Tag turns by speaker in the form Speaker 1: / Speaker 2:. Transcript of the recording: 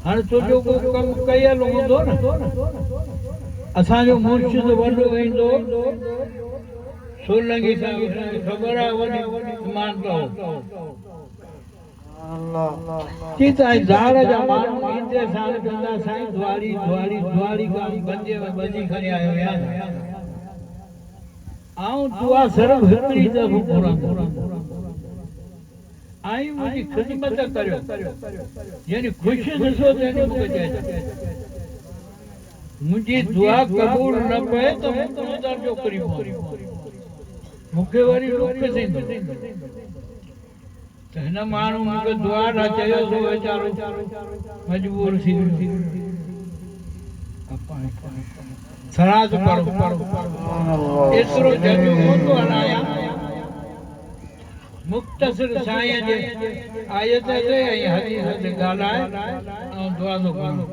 Speaker 1: हाणे तुंहिंजो को कमु कयल हूंदो न असांजो मुर्शिद वॾो ईंदो सोलंगी सां ख़बर आहे वॾी मानतो की साईं झाड़ जा माण्हू ईंदे साण कंदा साईं द्वारी द्वारी द्वारी का बंदे में बंदी खणी आयो या आऊं दुआ सिर्फ हिकिड़ी दफ़ो पूरा आई मुंहिंजी ख़िदमत करियो यानी ख़ुशि ॾिसो तंहिंजो मूंखे चए मुंहिंजी दुआ क़बूल न पए त मुक़दर जो करी मूंखे वरी रुक थींदो त हिन माण्हू मूंखे दुआ न चयो सो वीचारो मजबूर थी सराज पढ़ो एतिरो जजो कोन हलाया मुख़्तसिर साईं जे आयत ते ऐं हदीस ते ॻाल्हाए ऐं दुआ थो करणो